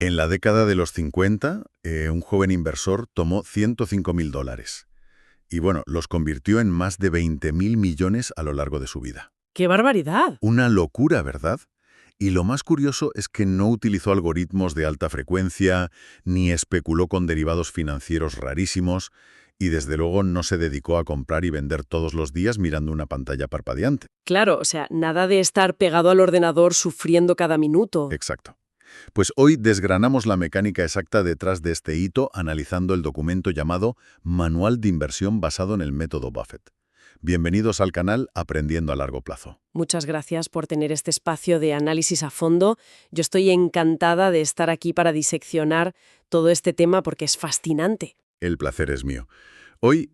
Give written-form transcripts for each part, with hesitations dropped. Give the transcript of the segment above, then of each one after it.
En la década de los 50, un joven inversor tomó $105.000 y bueno, los convirtió en más de 20.000 millones a lo largo de su vida. ¡Qué barbaridad! Una locura, ¿verdad? Y lo más curioso es que no utilizó algoritmos de alta frecuencia, ni especuló con derivados financieros rarísimos, y desde luego no se dedicó a comprar y vender todos los días mirando una pantalla parpadeante. Claro, o sea, nada de estar pegado al ordenador sufriendo cada minuto. Exacto. Pues hoy desgranamos la mecánica exacta detrás de este hito analizando el documento llamado Manual de Inversión basado en el método Buffett. Bienvenidos al canal Aprendiendo a Largo Plazo. Muchas gracias por tener este espacio de análisis a fondo. Yo estoy encantada de estar aquí para diseccionar todo este tema porque es fascinante. El placer es mío. Hoy,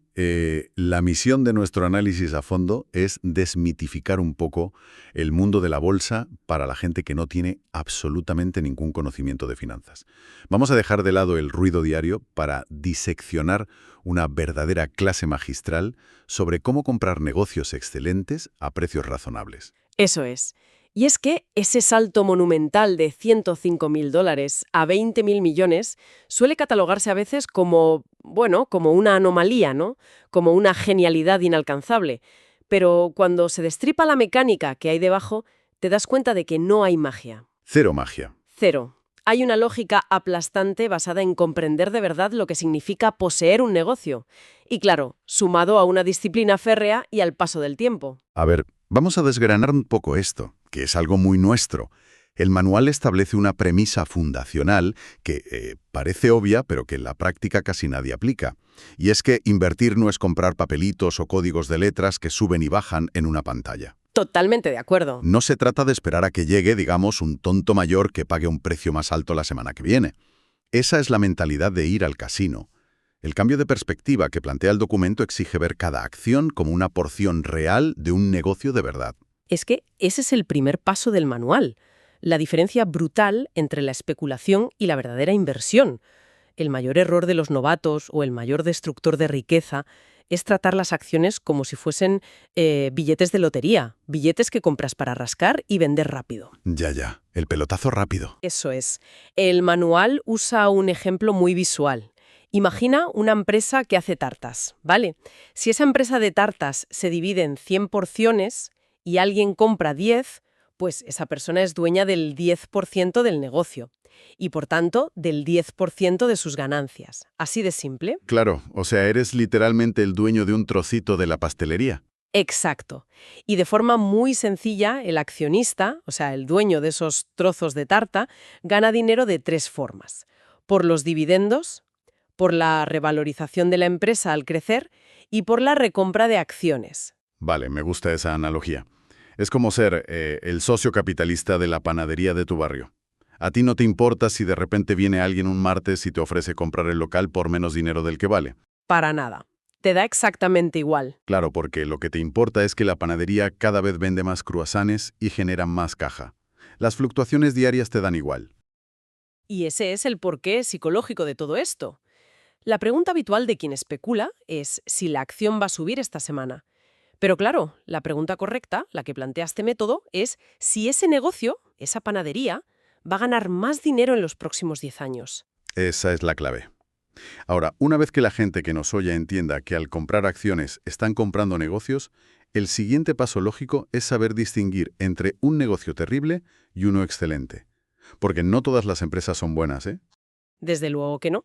la misión de nuestro análisis a fondo es desmitificar un poco el mundo de la bolsa para la gente que no tiene absolutamente ningún conocimiento de finanzas. Vamos a dejar de lado el ruido diario para diseccionar una verdadera clase magistral sobre cómo comprar negocios excelentes a precios razonables. Eso es. Y es que ese salto monumental de $105.000 a 20.000 millones suele catalogarse a veces como, bueno, como una anomalía, ¿no? Como una genialidad inalcanzable. Pero cuando se destripa la mecánica que hay debajo, te das cuenta de que no hay magia. Cero magia. Cero. Hay una lógica aplastante basada en comprender de verdad lo que significa poseer un negocio. Y claro, sumado a una disciplina férrea y al paso del tiempo. A ver, vamos a desgranar un poco esto, que es algo muy nuestro. El manual establece una premisa fundacional que parece obvia, pero que en la práctica casi nadie aplica. Y es que invertir no es comprar papelitos o códigos de letras que suben y bajan en una pantalla. Totalmente de acuerdo. No se trata de esperar a que llegue, digamos, un tonto mayor que pague un precio más alto la semana que viene. Esa es la mentalidad de ir al casino. El cambio de perspectiva que plantea el documento exige ver cada acción como una porción real de un negocio de verdad. Es que ese es el primer paso del manual. La diferencia brutal entre la especulación y la verdadera inversión. El mayor error de los novatos o el mayor destructor de riqueza es tratar las acciones como si fuesen billetes de lotería, billetes que compras para rascar y vender rápido. Ya, el pelotazo rápido. Eso es. El manual usa un ejemplo muy visual. Imagina una empresa que hace tartas, ¿vale? Si esa empresa de tartas se divide en 100 porciones y alguien compra 10, pues esa persona es dueña del 10% del negocio y, por tanto, del 10% de sus ganancias. Así de simple. Claro, o sea, eres literalmente el dueño de un trocito de la pastelería. Exacto. Y de forma muy sencilla, el accionista, o sea, el dueño de esos trozos de tarta, gana dinero de 3 formas. Por los dividendos, por la revalorización de la empresa al crecer y por la recompra de acciones. Vale, me gusta esa analogía. Es como ser el socio capitalista de la panadería de tu barrio. A ti no te importa si de repente viene alguien un martes y te ofrece comprar el local por menos dinero del que vale. Para nada. Te da exactamente igual. Claro, porque lo que te importa es que la panadería cada vez vende más cruasanes y genera más caja. Las fluctuaciones diarias te dan igual. Y ese es el porqué psicológico de todo esto. La pregunta habitual de quien especula es si la acción va a subir esta semana. Pero claro, la pregunta correcta, la que plantea este método, es si ese negocio, esa panadería, va a ganar más dinero en los próximos 10 años. Esa es la clave. Ahora, una vez que la gente que nos oye entienda que al comprar acciones están comprando negocios, el siguiente paso lógico es saber distinguir entre un negocio terrible y uno excelente. Porque no todas las empresas son buenas, ¿eh? Desde luego que no.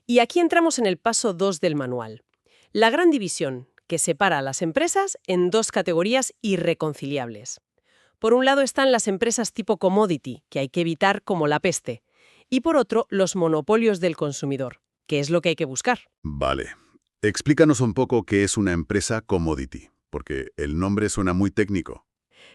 Y aquí entramos en el paso 2 del manual. La gran división, que separa a las empresas en 2 categorías irreconciliables. Por un lado están las empresas tipo commodity, que hay que evitar como la peste. Y por otro, los monopolios del consumidor, que es lo que hay que buscar. Vale. Explícanos un poco qué es una empresa commodity, porque el nombre suena muy técnico.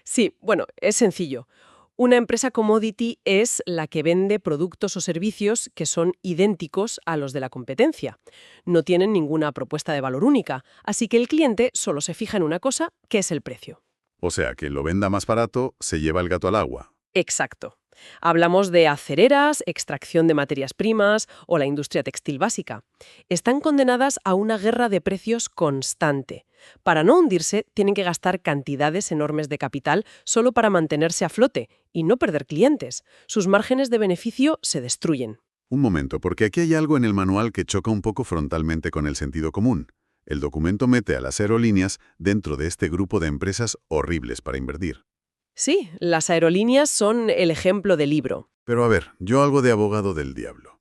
Sí, bueno, es sencillo. Una empresa commodity es la que vende productos o servicios que son idénticos a los de la competencia. No tienen ninguna propuesta de valor única, así que el cliente solo se fija en una cosa, que es el precio. O sea, quien lo venda más barato se lleva el gato al agua. Exacto. Hablamos de acereras, extracción de materias primas o la industria textil básica. Están condenadas a una guerra de precios constante. Para no hundirse, tienen que gastar cantidades enormes de capital solo para mantenerse a flote y no perder clientes. Sus márgenes de beneficio se destruyen. Un momento, porque aquí hay algo en el manual que choca un poco frontalmente con el sentido común. El documento mete a las aerolíneas dentro de este grupo de empresas horribles para invertir. Sí, las aerolíneas son el ejemplo del libro. Pero a ver, yo algo de abogado del diablo.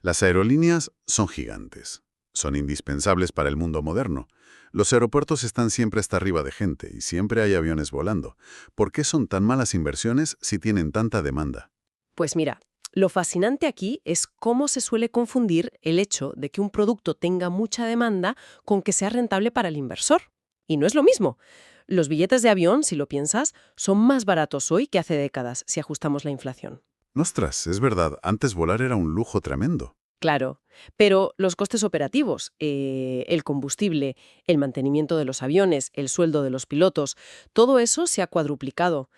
Las aerolíneas son gigantes. Son indispensables para el mundo moderno. Los aeropuertos están siempre hasta arriba de gente y siempre hay aviones volando. ¿Por qué son tan malas inversiones si tienen tanta demanda? Pues mira, lo fascinante aquí es cómo se suele confundir el hecho de que un producto tenga mucha demanda con que sea rentable para el inversor. Y no es lo mismo. Los billetes de avión, si lo piensas, son más baratos hoy que hace décadas si ajustamos la inflación. Ostras, es verdad, antes volar era un lujo tremendo. Claro, pero los costes operativos, el combustible, el mantenimiento de los aviones, el sueldo de los pilotos, todo eso se ha cuadruplicado.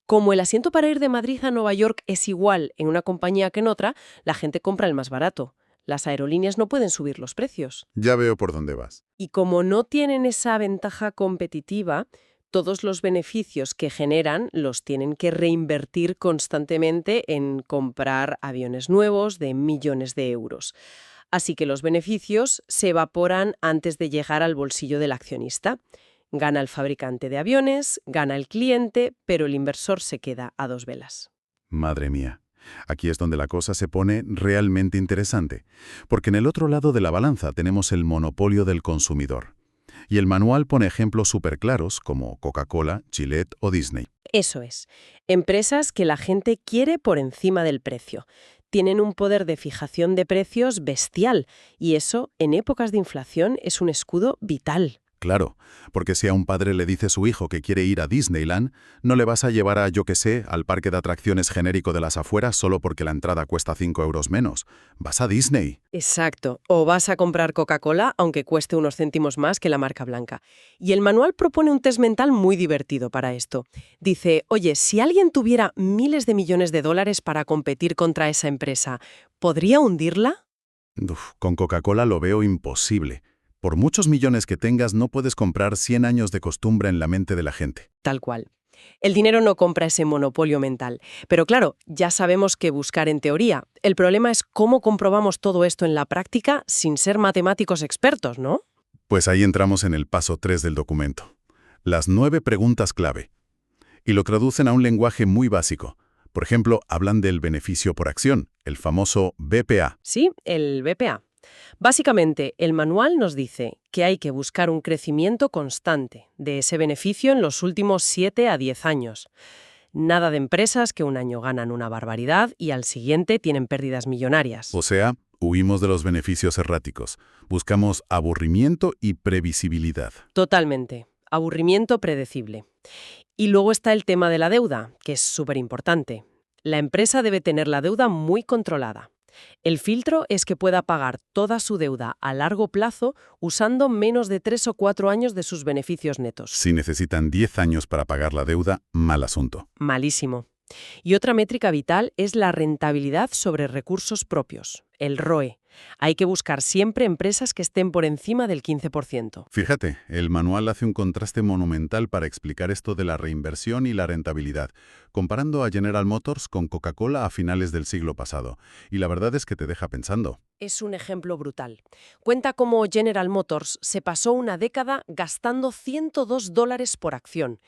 Como el asiento para ir de Madrid a Nueva York es igual en una compañía que en otra, la gente compra el más barato. Las aerolíneas no pueden subir los precios. Ya veo por dónde vas. Y como no tienen esa ventaja competitiva, todos los beneficios que generan los tienen que reinvertir constantemente en comprar aviones nuevos de millones de euros. Así que los beneficios se evaporan antes de llegar al bolsillo del accionista. Gana el fabricante de aviones, gana el cliente, pero el inversor se queda a dos velas. Madre mía. Aquí es donde la cosa se pone realmente interesante, porque en el otro lado de la balanza tenemos el monopolio del consumidor. Y el manual pone ejemplos súper claros como Coca-Cola, Gillette o Disney. Eso es. Empresas que la gente quiere por encima del precio. Tienen un poder de fijación de precios bestial y eso, en épocas de inflación, es un escudo vital. Claro, porque si a un padre le dice a su hijo que quiere ir a Disneyland, no le vas a llevar a, yo qué sé, al parque de atracciones genérico de las afueras solo porque la entrada cuesta 5 euros menos. Vas a Disney. Exacto. O vas a comprar Coca-Cola, aunque cueste unos céntimos más que la marca blanca. Y el manual propone un test mental muy divertido para esto. Dice, oye, si alguien tuviera miles de millones de dólares para competir contra esa empresa, ¿podría hundirla? Con Coca-Cola lo veo imposible. Por muchos millones que tengas, no puedes comprar 100 años de costumbre en la mente de la gente. Tal cual. El dinero no compra ese monopolio mental. Pero claro, ya sabemos qué buscar en teoría. El problema es cómo comprobamos todo esto en la práctica sin ser matemáticos expertos, ¿no? Pues ahí entramos en el paso 3 del documento. Las 9 preguntas clave. Y lo traducen a un lenguaje muy básico. Por ejemplo, hablan del beneficio por acción, el famoso BPA. Sí, el BPA. Básicamente, el manual nos dice que hay que buscar un crecimiento constante de ese beneficio en los últimos 7 a 10 años. Nada de empresas que un año ganan una barbaridad y al siguiente tienen pérdidas millonarias. O sea, huimos de los beneficios erráticos. Buscamos aburrimiento y previsibilidad. Totalmente. Aburrimiento predecible. Y luego está el tema de la deuda, que es súper importante. La empresa debe tener la deuda muy controlada. El filtro es que pueda pagar toda su deuda a largo plazo usando menos de 3 o 4 años de sus beneficios netos. Si necesitan 10 años para pagar la deuda, mal asunto. Malísimo. Y otra métrica vital es la rentabilidad sobre recursos propios, el ROE. Hay que buscar siempre empresas que estén por encima del 15%. Fíjate, el manual hace un contraste monumental para explicar esto de la reinversión y la rentabilidad, comparando a General Motors con Coca-Cola a finales del siglo pasado. Y la verdad es que te deja pensando. Es un ejemplo brutal. Cuenta cómo General Motors se pasó una década gastando $102 por acción.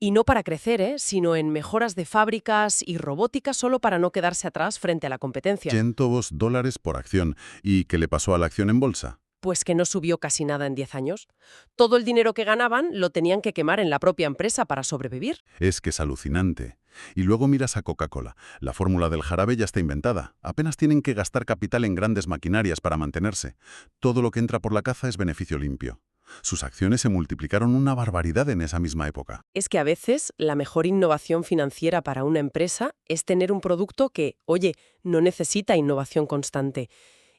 Y no para crecer, sino en mejoras de fábricas y robótica solo para no quedarse atrás frente a la competencia. $102 por acción. ¿Y qué le pasó a la acción en bolsa? Pues que no subió casi nada en 10 años. Todo el dinero que ganaban lo tenían que quemar en la propia empresa para sobrevivir. Es que es alucinante. Y luego miras a Coca-Cola. La fórmula del jarabe ya está inventada. Apenas tienen que gastar capital en grandes maquinarias para mantenerse. Todo lo que entra por la caja es beneficio limpio. Sus acciones se multiplicaron una barbaridad en esa misma época. Es que a veces la mejor innovación financiera para una empresa es tener un producto que, oye, no necesita innovación constante.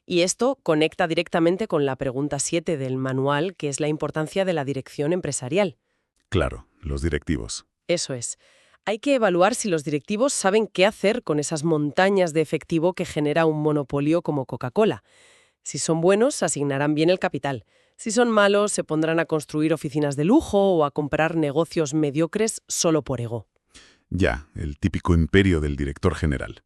Y esto conecta directamente con la pregunta 7 del manual, que es la importancia de la dirección empresarial. Claro, los directivos. Eso es. Hay que evaluar si los directivos saben qué hacer con esas montañas de efectivo que genera un monopolio como Coca-Cola. Si son buenos, asignarán bien el capital. Si son malos, se pondrán a construir oficinas de lujo o a comprar negocios mediocres solo por ego. Ya, el típico imperio del director general.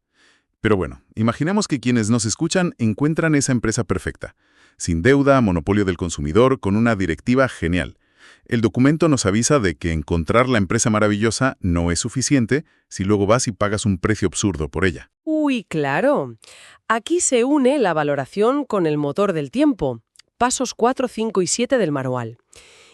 Pero bueno, imaginemos que quienes nos escuchan encuentran esa empresa perfecta, sin deuda, monopolio del consumidor, con una directiva genial. El documento nos avisa de que encontrar la empresa maravillosa no es suficiente si luego vas y pagas un precio absurdo por ella. Uy, claro. Aquí se une la valoración con el motor del tiempo. Pasos 4, 5 y 7 del manual.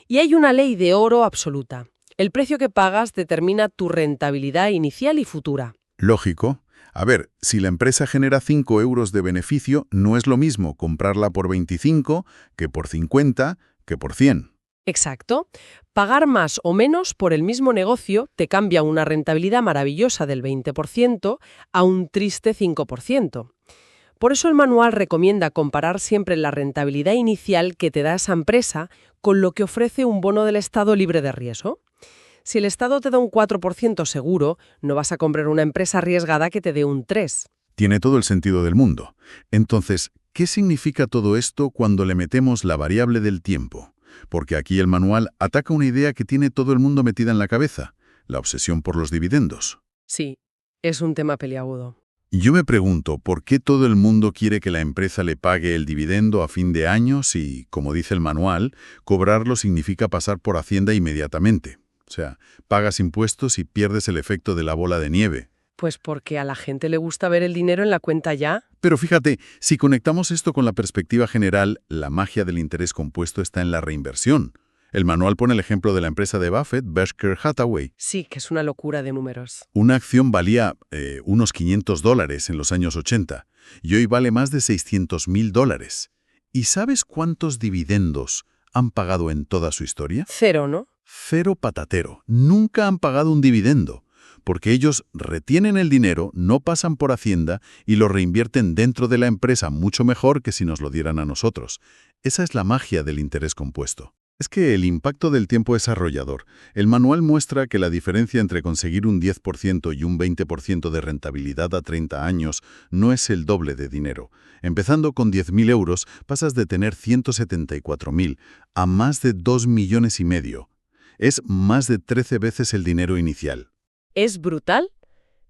Y hay una ley de oro absoluta. El precio que pagas determina tu rentabilidad inicial y futura. Lógico. A ver, si la empresa genera 5 euros de beneficio, no es lo mismo comprarla por 25 que por 50 que por 100. Exacto. Pagar más o menos por el mismo negocio te cambia una rentabilidad maravillosa del 20% a un triste 5%. Por eso el manual recomienda comparar siempre la rentabilidad inicial que te da esa empresa con lo que ofrece un bono del Estado libre de riesgo. Si el Estado te da un 4% seguro, no vas a comprar una empresa arriesgada que te dé un 3%. Tiene todo el sentido del mundo. Entonces, ¿qué significa todo esto cuando le metemos la variable del tiempo? Porque aquí el manual ataca una idea que tiene todo el mundo metida en la cabeza, la obsesión por los dividendos. Sí, es un tema peliagudo. Yo me pregunto, ¿por qué todo el mundo quiere que la empresa le pague el dividendo a fin de año si, como dice el manual, cobrarlo significa pasar por Hacienda inmediatamente? O sea, pagas impuestos y pierdes el efecto de la bola de nieve. Pues porque a la gente le gusta ver el dinero en la cuenta ya. Pero fíjate, si conectamos esto con la perspectiva general, la magia del interés compuesto está en la reinversión. El manual pone el ejemplo de la empresa de Buffett, Berkshire Hathaway. Sí, que es una locura de números. Una acción valía unos $500 en los años 80 y hoy vale más de $600.000. ¿Y sabes cuántos dividendos han pagado en toda su historia? 0, ¿no? 0 patatero. Nunca han pagado un dividendo, porque ellos retienen el dinero, no pasan por Hacienda y lo reinvierten dentro de la empresa mucho mejor que si nos lo dieran a nosotros. Esa es la magia del interés compuesto. Es que el impacto del tiempo es arrollador. El manual muestra que la diferencia entre conseguir un 10% y un 20% de rentabilidad a 30 años no es el doble de dinero. Empezando con 10.000 euros, pasas de tener 174.000 a más de 2,5 millones. Es más de 13 veces el dinero inicial. Es brutal.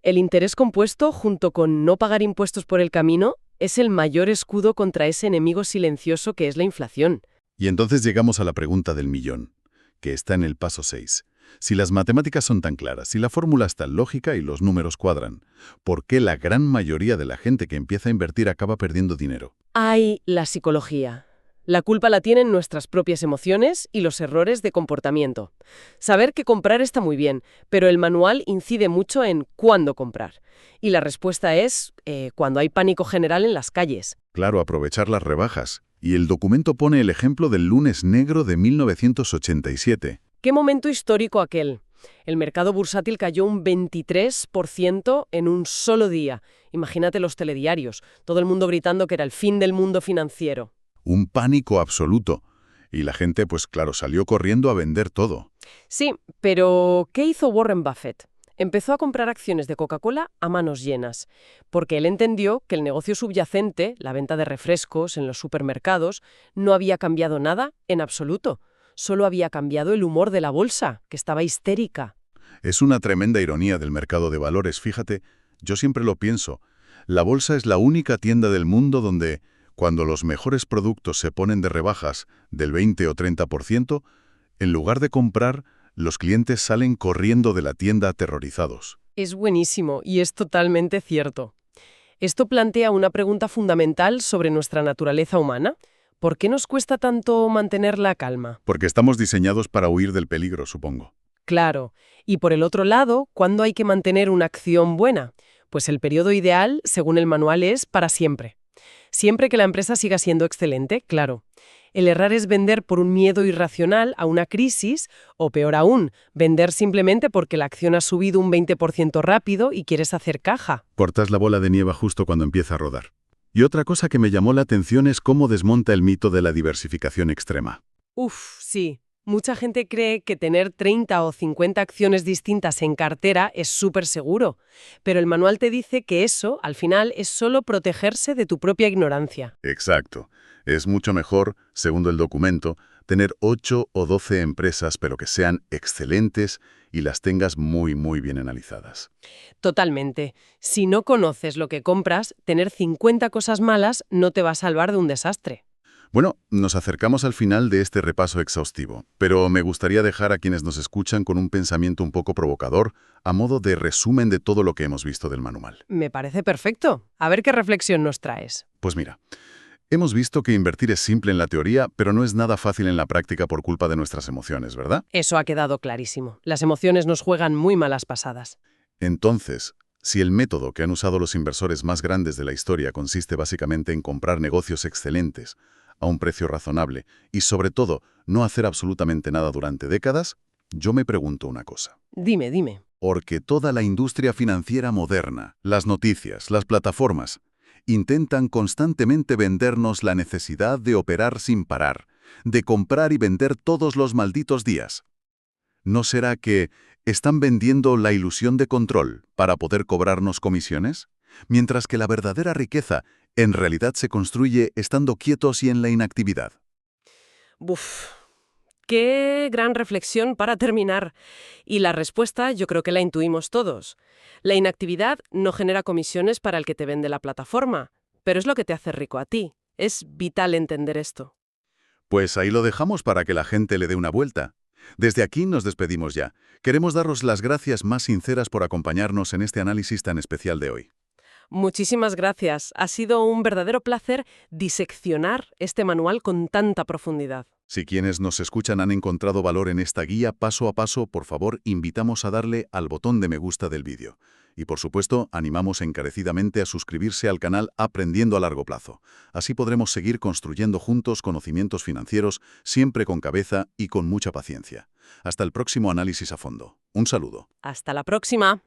El interés compuesto, junto con no pagar impuestos por el camino, es el mayor escudo contra ese enemigo silencioso que es la inflación. Y entonces llegamos a la pregunta del millón, que está en el paso 6. Si las matemáticas son tan claras, si la fórmula es tan lógica y los números cuadran, ¿por qué la gran mayoría de la gente que empieza a invertir acaba perdiendo dinero? Hay la psicología. La culpa la tienen nuestras propias emociones y los errores de comportamiento. Saber que comprar está muy bien, pero el manual incide mucho en cuándo comprar. Y la respuesta es cuando hay pánico general en las calles. Claro, aprovechar las rebajas. Y el documento pone el ejemplo del lunes negro de 1987. ¿Qué momento histórico aquel? El mercado bursátil cayó un 23% en un solo día. Imagínate los telediarios, todo el mundo gritando que era el fin del mundo financiero. Un pánico absoluto. Y la gente, pues claro, salió corriendo a vender todo. Sí, pero ¿qué hizo Warren Buffett? Empezó a comprar acciones de Coca-Cola a manos llenas, porque él entendió que el negocio subyacente, la venta de refrescos en los supermercados, no había cambiado nada en absoluto. Solo había cambiado el humor de la bolsa, que estaba histérica. Es una tremenda ironía del mercado de valores, fíjate. Yo siempre lo pienso. La bolsa es la única tienda del mundo donde, cuando los mejores productos se ponen de rebajas del 20 o 30%, en lugar de comprar, los clientes salen corriendo de la tienda aterrorizados. Es buenísimo y es totalmente cierto. Esto plantea una pregunta fundamental sobre nuestra naturaleza humana. ¿Por qué nos cuesta tanto mantener la calma? Porque estamos diseñados para huir del peligro, supongo. Claro. Y por el otro lado, ¿cuándo hay que mantener una acción buena? Pues el periodo ideal, según el manual, es para siempre. Siempre que la empresa siga siendo excelente, claro. El errar es vender por un miedo irracional a una crisis, o peor aún, vender simplemente porque la acción ha subido un 20% rápido y quieres hacer caja. Cortas la bola de nieve justo cuando empieza a rodar. Y otra cosa que me llamó la atención es cómo desmonta el mito de la diversificación extrema. Sí. Mucha gente cree que tener 30 o 50 acciones distintas en cartera es súper seguro, pero el manual te dice que eso, al final, es solo protegerse de tu propia ignorancia. Exacto. Es mucho mejor, según el documento, tener 8 o 12 empresas, pero que sean excelentes y las tengas muy, muy bien analizadas. Totalmente. Si no conoces lo que compras, tener 50 cosas malas no te va a salvar de un desastre. Bueno, nos acercamos al final de este repaso exhaustivo, pero me gustaría dejar a quienes nos escuchan con un pensamiento un poco provocador, a modo de resumen de todo lo que hemos visto del manual. Me parece perfecto. A ver qué reflexión nos traes. Pues mira, hemos visto que invertir es simple en la teoría, pero no es nada fácil en la práctica por culpa de nuestras emociones, ¿verdad? Eso ha quedado clarísimo. Las emociones nos juegan muy malas pasadas. Entonces, si el método que han usado los inversores más grandes de la historia consiste básicamente en comprar negocios excelentes, a un precio razonable y, sobre todo, no hacer absolutamente nada durante décadas, yo me pregunto una cosa. Dime. Porque toda la industria financiera moderna, las noticias, las plataformas, intentan constantemente vendernos la necesidad de operar sin parar, de comprar y vender todos los malditos días. ¿No será que están vendiendo la ilusión de control para poder cobrarnos comisiones? Mientras que la verdadera riqueza en realidad se construye estando quietos y en la inactividad. Buf, qué gran reflexión para terminar. Y la respuesta yo creo que la intuimos todos. La inactividad no genera comisiones para el que te vende la plataforma, pero es lo que te hace rico a ti. Es vital entender esto. Pues ahí lo dejamos para que la gente le dé una vuelta. Desde aquí nos despedimos ya. Queremos daros las gracias más sinceras por acompañarnos en este análisis tan especial de hoy. Muchísimas gracias. Ha sido un verdadero placer diseccionar este manual con tanta profundidad. Si quienes nos escuchan han encontrado valor en esta guía paso a paso, por favor, invitamos a darle al botón de me gusta del vídeo. Y por supuesto, animamos encarecidamente a suscribirse al canal Aprendiendo a Largo Plazo. Así podremos seguir construyendo juntos conocimientos financieros, siempre con cabeza y con mucha paciencia. Hasta el próximo análisis a fondo. Un saludo. Hasta la próxima.